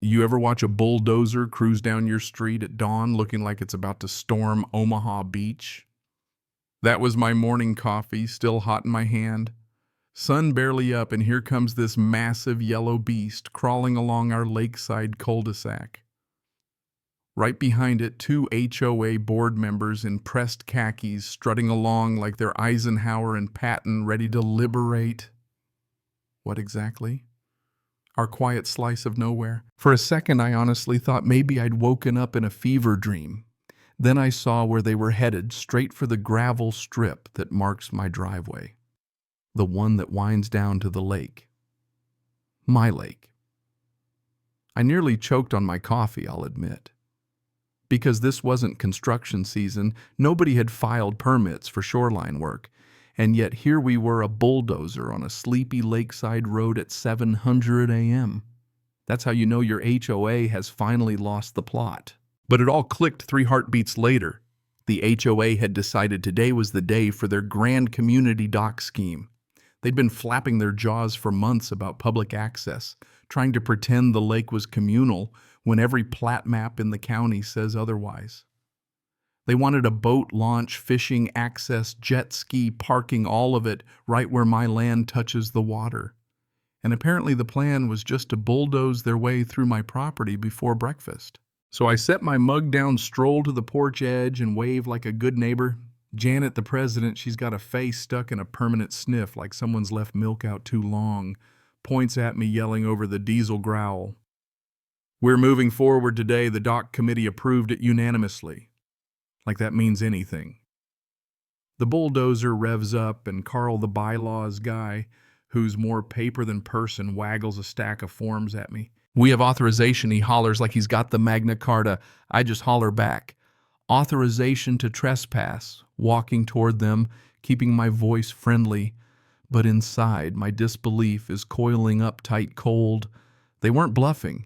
You ever watch a bulldozer cruise down your street at dawn looking like it's about to storm Omaha Beach? That was my morning coffee, still hot in my hand. Sun barely up, and here comes this massive yellow beast crawling along our lakeside cul-de-sac. Right behind it, two HOA board members in pressed khakis strutting along like they're Eisenhower and Patton ready to liberate. What exactly? Our quiet slice of nowhere. For a second, I honestly thought maybe I'd woken up in a fever dream. Then I saw where they were headed, straight for the gravel strip that marks my driveway. The one that winds down to the lake. My lake. I nearly choked on my coffee, I'll admit. Because this wasn't construction season, nobody had filed permits for shoreline work, and yet here we were, a bulldozer on a sleepy lakeside road at 700 a.m. That's how you know your HOA has finally lost the plot. But it all clicked 3 heartbeats later. The HOA had decided today was the day for their grand community dock scheme. They'd been flapping their jaws for months about public access, trying to pretend the lake was communal when every plat map in the county says otherwise. They wanted a boat launch, fishing, access, jet ski, parking, all of it right where my land touches the water. And apparently the plan was just to bulldoze their way through my property before breakfast. So I set my mug down, stroll to the porch edge, and wave like a good neighbor. Janet, the president, she's got a face stuck in a permanent sniff like someone's left milk out too long, points at me yelling over the diesel growl. We're moving forward today. The dock committee approved it unanimously. Like that means anything. The bulldozer revs up, and Carl, the bylaws guy, who's more paper than person, waggles a stack of forms at me. We have authorization, he hollers like he's got the Magna Carta. I just holler back. Authorization to trespass, walking toward them, keeping my voice friendly. But inside, my disbelief is coiling up tight cold. They weren't bluffing.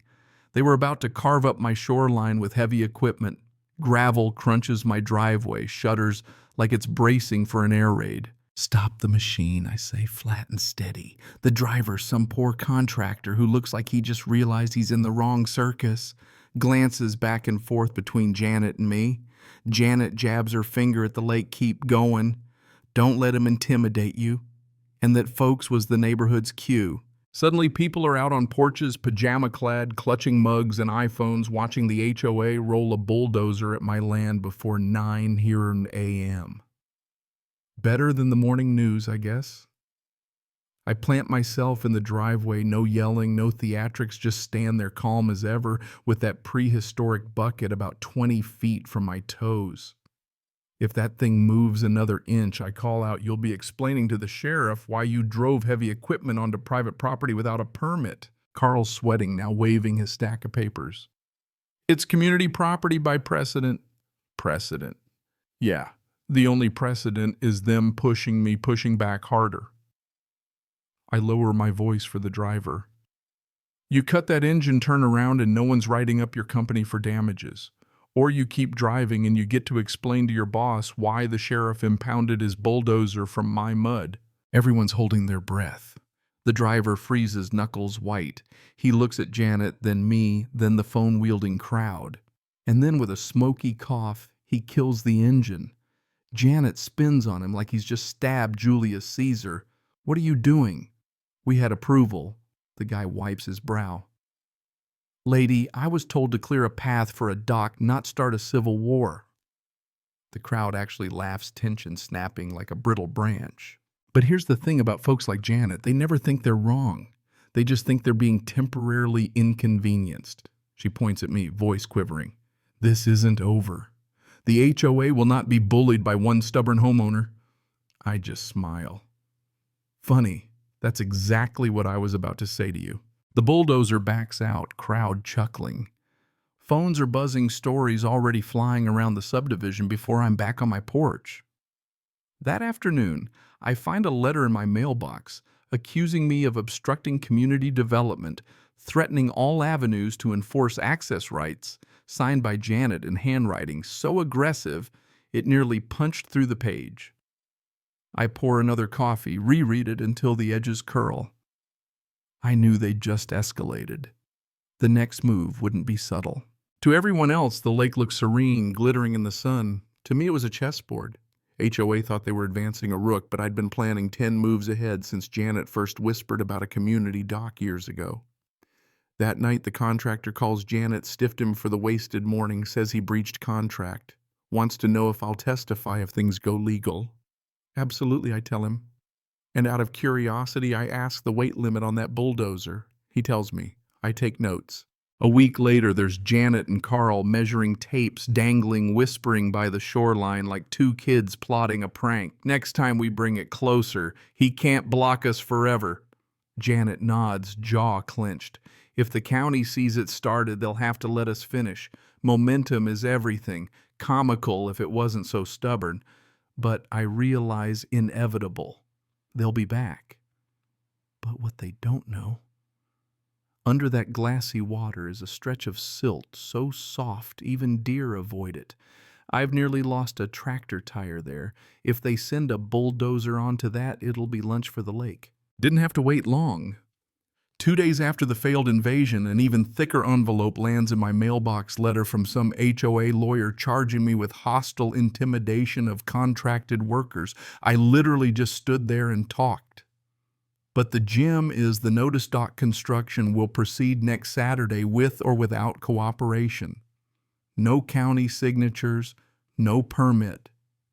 They were about to carve up my shoreline with heavy equipment. Gravel crunches my driveway, shudders like it's bracing for an air raid. Stop the machine, I say, flat and steady. The driver, some poor contractor who looks like he just realized he's in the wrong circus, glances back and forth between Janet and me. Janet jabs her finger at the lake, keep going. Don't let him intimidate you. And that folks was the neighborhood's cue. Suddenly people are out on porches, pajama-clad, clutching mugs and iPhones, watching the HOA roll a bulldozer at my land before 9 here a.m. Better than the morning news, I guess. I plant myself in the driveway, no yelling, no theatrics, just stand there calm as ever with that prehistoric bucket about 20 feet from my toes. If that thing moves another inch, I call out, you'll be explaining to the sheriff why you drove heavy equipment onto private property without a permit. Carl's sweating, now waving his stack of papers. It's community property by precedent. Precedent. Yeah, the only precedent is them pushing back harder. I lower my voice for the driver. You cut that engine, turn around, and no one's writing up your company for damages. Or you keep driving and you get to explain to your boss why the sheriff impounded his bulldozer from my mud. Everyone's holding their breath. The driver freezes, knuckles white. He looks at Janet, then me, then the phone-wielding crowd. And then with a smoky cough, he kills the engine. Janet spins on him like he's just stabbed Julius Caesar. What are you doing? We had approval. The guy wipes his brow. Lady, I was told to clear a path for a dock, not start a civil war. The crowd actually laughs, tension snapping like a brittle branch. But here's the thing about folks like Janet. They never think they're wrong. They just think they're being temporarily inconvenienced. She points at me, voice quivering. This isn't over. The HOA will not be bullied by one stubborn homeowner. I just smile. Funny, that's exactly what I was about to say to you. The bulldozer backs out, crowd chuckling. Phones are buzzing, stories already flying around the subdivision before I'm back on my porch. That afternoon, I find a letter in my mailbox accusing me of obstructing community development, threatening all avenues to enforce access rights, signed by Janet in handwriting so aggressive it nearly punched through the page. I pour another coffee, reread it until the edges curl. I knew they'd just escalated. The next move wouldn't be subtle. To everyone else, the lake looked serene, glittering in the sun. To me, it was a chessboard. HOA thought they were advancing a rook, but I'd been planning 10 moves ahead since Janet first whispered about a community dock years ago. That night, the contractor calls Janet, stiffed him for the wasted morning, says he breached contract, wants to know if I'll testify if things go legal. Absolutely, I tell him. And out of curiosity, I ask the weight limit on that bulldozer. He tells me. I take notes. A week later, there's Janet and Carl measuring tapes, dangling, whispering by the shoreline like two kids plotting a prank. Next time we bring it closer, he can't block us forever. Janet nods, jaw clenched. If the county sees it started, they'll have to let us finish. Momentum is everything. Comical if it wasn't so stubborn. But I realize inevitable. They'll be back. But what they don't know... Under that glassy water is a stretch of silt so soft even deer avoid it. I've nearly lost a tractor tire there. If they send a bulldozer onto that, it'll be lunch for the lake. Didn't have to wait long. 2 days after the failed invasion, an even thicker envelope lands in my mailbox letter from some HOA lawyer charging me with hostile intimidation of contracted workers. I literally just stood there and talked. But the gem is the notice dock construction will proceed next Saturday with or without cooperation. No county signatures, no permit,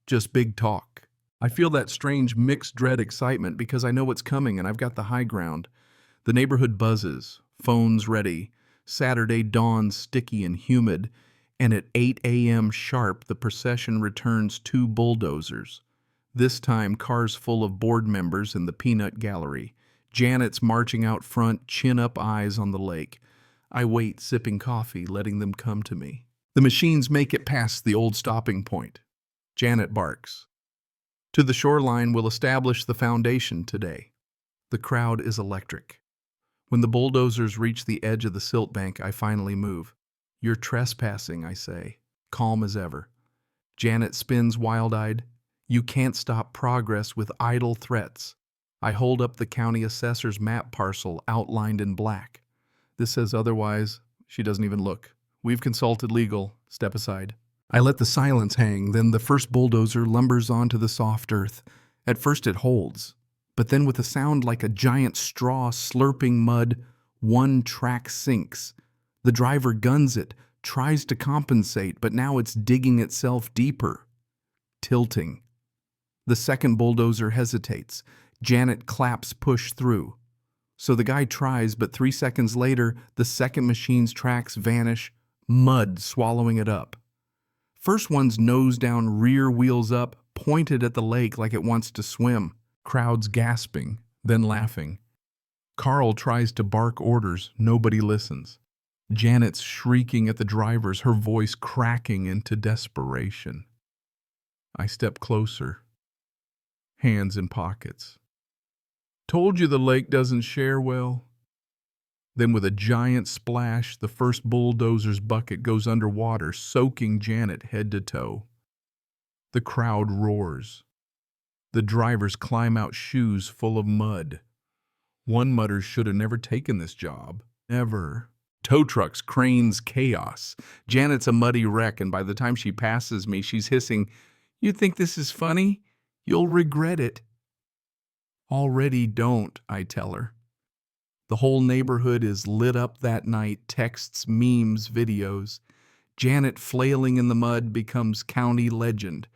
just big talk. I feel that strange mixed dread excitement because I know what's coming and I've got the high ground. The neighborhood buzzes, phones ready, Saturday dawn sticky and humid, and at 8 a.m. sharp the procession returns 2 bulldozers. This time, cars full of board members in the peanut gallery. Janet's marching out front, chin-up eyes on the lake. I wait, sipping coffee, letting them come to me. The machines make it past the old stopping point. Janet barks. To the shoreline, we'll establish the foundation today. The crowd is electric. When the bulldozers reach the edge of the silt bank, I finally move. You're trespassing, I say, calm as ever. Janet spins wild-eyed. You can't stop progress with idle threats. I hold up the county assessor's map parcel outlined in black. This says otherwise. She doesn't even look. We've consulted legal. Step aside. I let the silence hang, then the first bulldozer lumbers onto the soft earth. At first it holds, but then with a sound like a giant straw slurping mud, one track sinks. The driver guns it, tries to compensate, but now it's digging itself deeper. Tilting. The second bulldozer hesitates. Janet claps push through. So the guy tries, but 3 seconds later, the second machine's tracks vanish, mud swallowing it up. First one's nose down, rear wheels up, pointed at the lake like it wants to swim. Crowds gasping, then laughing. Carl tries to bark orders. Nobody listens. Janet's shrieking at the drivers, her voice cracking into desperation. I step closer. Hands in pockets. Told you the lake doesn't share well. Then with a giant splash, the first bulldozer's bucket goes underwater, soaking Janet head to toe. The crowd roars. The drivers climb out, shoes full of mud. One mutters, should have never taken this job. Never. Tow trucks, cranes, chaos. Janet's a muddy wreck, and by the time she passes me, she's hissing, "You think this is funny? You'll regret it." Already don't, I tell her. The whole neighborhood is lit up that night, texts, memes, videos. Janet flailing in the mud becomes county legend.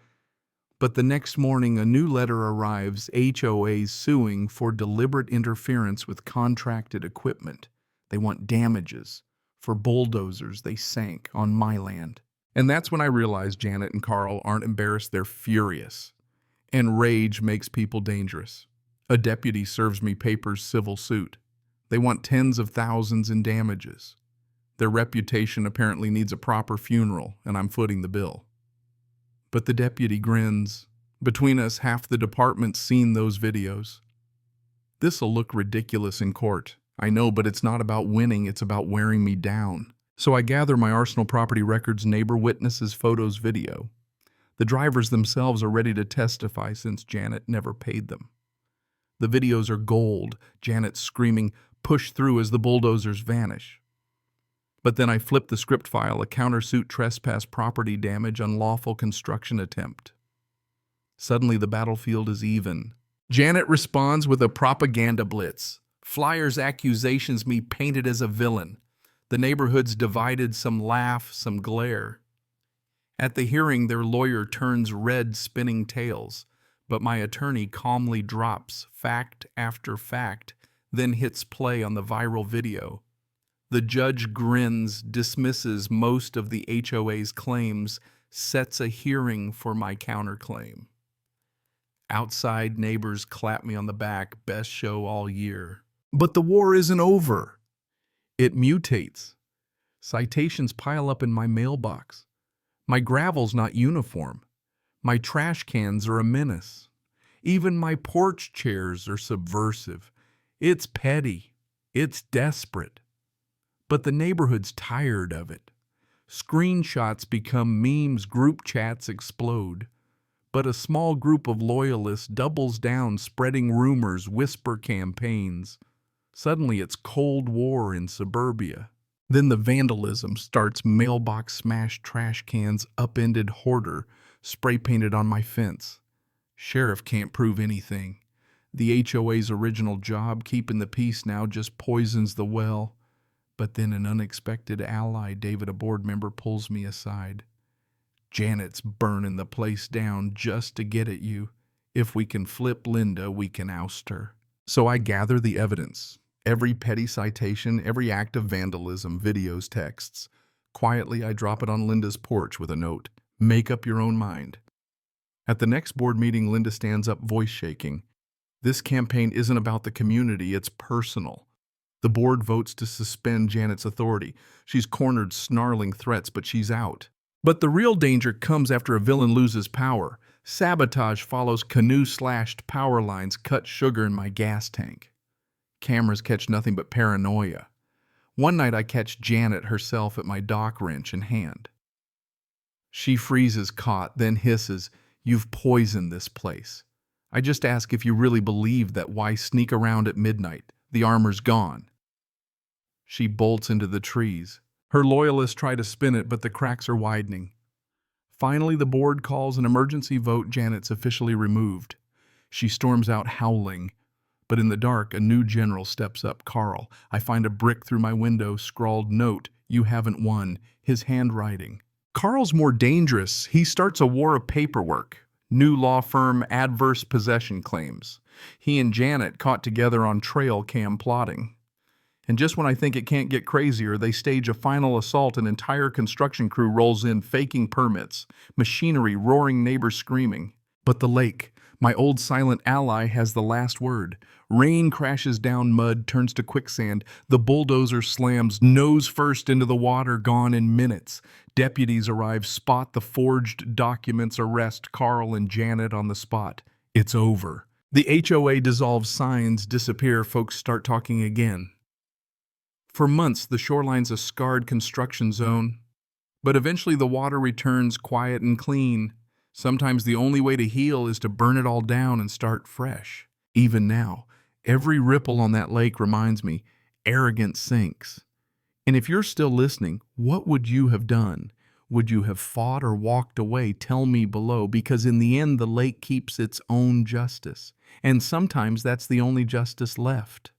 But the next morning, a new letter arrives, HOAs suing for deliberate interference with contracted equipment. They want damages for bulldozers they sank on my land. And that's when I realized Janet and Carl aren't embarrassed, they're furious. And rage makes people dangerous. A deputy serves me papers, civil suit. They want tens of thousands in damages. Their reputation apparently needs a proper funeral, and I'm footing the bill. But the deputy grins. Between us, half the department's seen those videos. This'll look ridiculous in court. I know, but it's not about winning, it's about wearing me down. So I gather my arsenal property records, neighbor witnesses, photos, video. The drivers themselves are ready to testify since Janet never paid them. The videos are gold, Janet screaming, "Push through," as the bulldozers vanish. But then I flip the script file, a countersuit, trespass, property damage, unlawful construction attempt. Suddenly the battlefield is even. Janet responds with a propaganda blitz. Flyers, accusations, me painted as a villain. The neighborhood's divided, some laugh, some glare. At the hearing, their lawyer turns red, spinning tales, but my attorney calmly drops fact after fact, then hits play on the viral video. The judge grins, dismisses most of the HOA's claims, sets a hearing for my counterclaim. Outside, neighbors clap me on the back, best show all year. But the war isn't over. It mutates. Citations pile up in my mailbox. My gravel's not uniform. My trash cans are a menace. Even my porch chairs are subversive. It's petty. It's desperate. But the neighborhood's tired of it. Screenshots become memes, group chats explode. But a small group of loyalists doubles down, spreading rumors, whisper campaigns. Suddenly it's Cold War in suburbia. Then the vandalism starts, mailbox smashed, trash cans, upended hoarder, spray painted on my fence. Sheriff can't prove anything. The HOA's original job, keeping the peace, now just poisons the well. But then an unexpected ally, David, a board member, pulls me aside. Janet's burning the place down just to get at you. If we can flip Linda, we can oust her. So I gather the evidence. Every petty citation, every act of vandalism, videos, texts. Quietly, I drop it on Linda's porch with a note. Make up your own mind. At the next board meeting, Linda stands up, voice shaking. This campaign isn't about the community, it's personal. The board votes to suspend Janet's authority. She's cornered, snarling threats, but she's out. But the real danger comes after a villain loses power. Sabotage follows, canoe slashed, power lines cut, sugar in my gas tank. Cameras catch nothing but paranoia. One night I catch Janet herself at my dock wrench in hand. She freezes, caught, then hisses, "You've poisoned this place." I just ask if you really believe that. Why sneak around at midnight? The armor's gone. She bolts into the trees. Her loyalists try to spin it, but the cracks are widening. Finally, the board calls an emergency vote. Janet's officially removed. She storms out howling. But in the dark, a new general steps up, Carl. I find a brick through my window, scrawled note, "You haven't won," his handwriting. Carl's more dangerous. He starts a war of paperwork. New law firm, adverse possession claims. He and Janet caught together on trail cam plotting. And just when I think it can't get crazier, they stage a final assault. An entire construction crew rolls in, faking permits. Machinery roaring, neighbors screaming. But the lake, my old silent ally, has the last word. Rain crashes down, mud turns to quicksand. The bulldozer slams nose first into the water, gone in minutes. Deputies arrive, spot the forged documents, arrest Carl and Janet on the spot. It's over. The HOA dissolves, signs disappear, folks start talking again. For months, the shoreline's a scarred construction zone. But eventually the water returns, quiet and clean. Sometimes the only way to heal is to burn it all down and start fresh. Even now, every ripple on that lake reminds me, arrogance sinks. And if you're still listening, what would you have done? Would you have fought or walked away? Tell me below, because in the end, the lake keeps its own justice. And sometimes that's the only justice left.